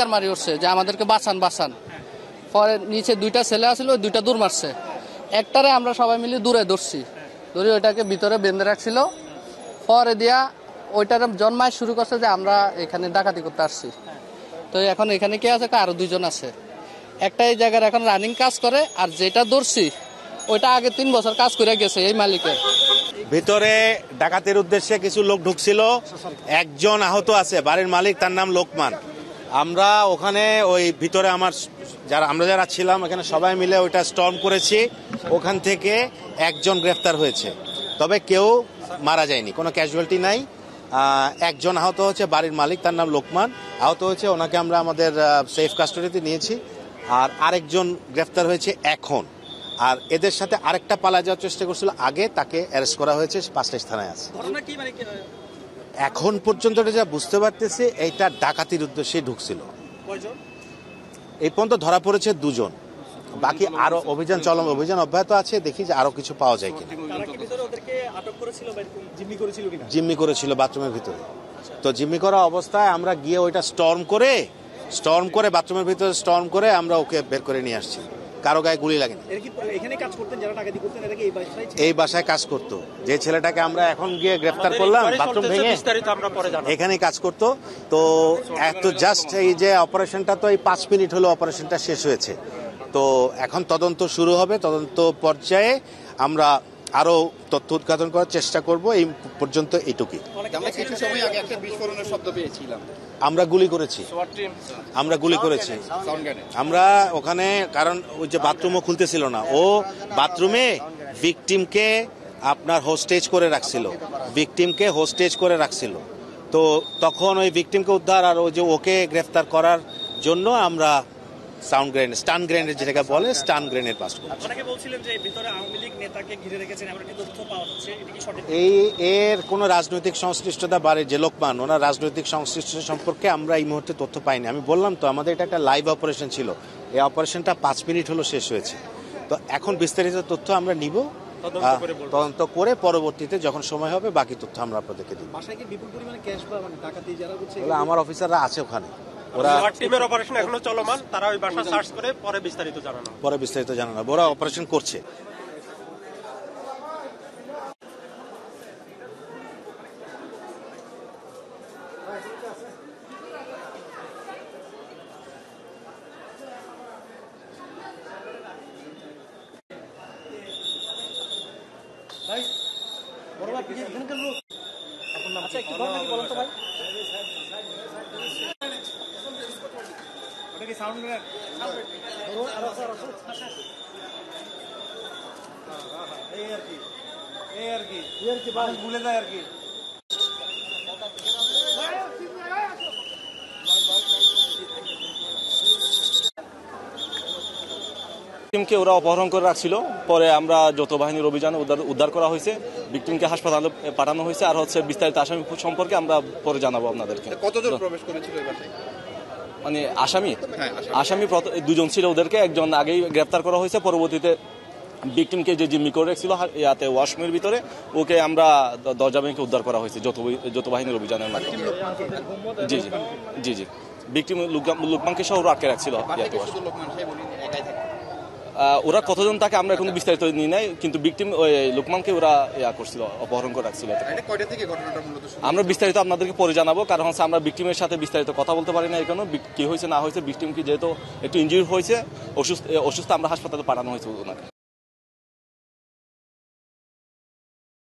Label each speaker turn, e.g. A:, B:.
A: চিৎকার মারি উঠছে যে আমাদেরকে বাঁচান বাঁচান। পরে নিচে দুইটা ছেলে আসছিল, ওই দুইটা দূর মারছে। একটারে আমরা সবাই মিলে দূরে ধরছি, ধরে ওইটাকে ভিতরে বেঁধে রাখছিল। পরে দিয়া ওইটার জন্মায় শুরু করছে যে আমরা এখানে ডাকাতি করতে আসছি। তো এখন এখানে কে আছে? আরো দুইজন আছে। একটা এই জায়গার এখন রানিং কাজ করে, আর যেটা ধরছি ওইটা আগে 3 বছর কাজ করে গেছে এই মালিকের।
B: ভিতরে ডাকাতির উদ্দেশ্যে কিছু লোক ঢুকছিল, একজন আহত আছে, বাড়ির মালিক, তার নাম লোকমান। আমরা ওখানে ওই ভিতরে আমরা যারা ছিলাম এখানে সবাই মিলে ওইটা স্টর্ম করেছি। ওখান থেকে একজন গ্রেফতার হয়েছে, তবে কেউ মারা যায়নি, কোনো ক্যাজুয়ালিটি নাই। একজন আহত হচ্ছে, বাড়ির মালিক, তার নাম লোকমান আহত হয়েছে, ওনাকে আমরা আমাদের সেফ কাস্টডিতে নিয়েছি। আর আরেকজন গ্রেফতার হয়েছে এখন। আর এদের সাথে আরেকটা পালা যাওয়ার চেষ্টা করছিল আগে, তাকে অ্যারেস্ট করা হয়েছে, 5 থানায় আছে। এখন পর্যন্ত যা বুঝতে পারতেছি এইটা ডাকাতির উদ্দেশ্যে ঢুকছিল। এই পর্যন্ত ধরা পড়েছে 2 জন, বাকি আরো অভিযান অব্যাহত আছে, দেখি যে আরো কিছু পাওয়া যায় কিনা। জিম্মি করেছিল বাথরুমের ভিতরে। তো জিম্মি করা অবস্থায় আমরা গিয়ে ওইটা স্টর্ম করে বাথরুমের ভিতরে স্টর্ম করে আমরা ওকে বের করে নিয়ে আসছি। কারো গায়ে গুলি লাগেনি। এই বাসায় কাজ করতো যে ছেলেটাকে আমরা এখন গিয়ে গ্রেফতার করলাম, বাথরুম ভেঙে এখানেই কাজ করতো। তো এত জাস্ট এই যে অপারেশনটা, তো এই 5 মিনিট হলো অপারেশনটা শেষ হয়েছে। তো এখন তদন্ত শুরু হবে, তদন্ত পর্যায়ে আমরা আরো তথ্য উদ্ঘাটন করার চেষ্টা করব। এই পর্যন্ত এইটুকুই। আমরা গুলি করেছি আমরা ওখানে, কারণ ওই যে বাথরুমও খুলতেছিল না, ও বাথরুমে ভিকটিমকে আপনার হোস্টেজ করে রাখছিল। তো তখন ওই ভিকটিমকে উদ্ধার আর ওই যে ওকে গ্রেফতার করার জন্য আমরা স্টান গ্রেনেড যেটাকে বলে, স্টান গ্রেনেড পাস করছি। এর কোনো রাজনৈতিক সংশ্লিষ্টতা বাড়ে যে লোকমান, ওনার রাজনৈতিক সংশ্লিষ্টতা সম্পর্কে আমরা এই মুহূর্তে তথ্য পাইনি। আমি বললাম তো, আমাদের এটা একটা লাইভ অপারেশন ছিল, এই অপারেশনটা 5 মিনিট হলো শেষ হয়েছে। তো এখন বিস্তারিত তথ্য আমরা নিব, তদন্ত করে পরবর্তীতে যখন সময় হবে বাকি তথ্য আমরা আপনাদেরকে দিব। আমার অফিসাররা আছে ওখানে, ওরা টিমের অপারেশন এখনো চলমান, তারা ওই বাসা সার্চ করে পরে বিস্তারিত জানানো ওরা অপারেশন করছে।
C: ভিকটিমকে ওরা অপহরণ করে রাখছিল, পরে আমরা যৌথ বাহিনীর অভিযানে উদ্ধার করা হয়েছে, ভিকটিমকে হাসপাতালে পাঠানো হয়েছে। আর হচ্ছে বিস্তারিত আসামি সম্পর্কে আমরা পরে জানাবো আপনাদেরকে। কতজন প্রবেশ করেছিল এই বাসায়? মানে আসামি 2 জন ছিল, ওদেরকে একজন আগেই গ্রেফতার করা হয়েছে। পরবর্তীতে ভিকটিমকে যে জিম্মি করে রেখেছিল ইয়াতে ওয়াশরুমের ভিতরে, ওকে আমরা দরজা ভেঙে উদ্ধার করা হয়েছে যৌথ বাহিনীর অভিযানের মাধ্যমে। জি ভিকটিম লোকমানকে সহ আটকে রাখছিল। ওরা কতজন থাকে আমরা এখন বিস্তারিত নিই নাই, কিন্তু ভিকটিম ওই লোকমানকে ওরা করছিল, অপহরণ করে রাখছিল। আমরা বিস্তারিত আপনাদেরকে পরে জানাবো, কারণ হচ্ছে আমরা ভিকটিমের সাথে বিস্তারিত কথা বলতে পারি না এখানে, কি হয়েছে না হয়েছে। ভিকটিম কি যেহেতু একটু ইনজুরি হয়েছে, অসুস্থ, আমরা হাসপাতালে পাঠানো হয়েছে ওনাকে।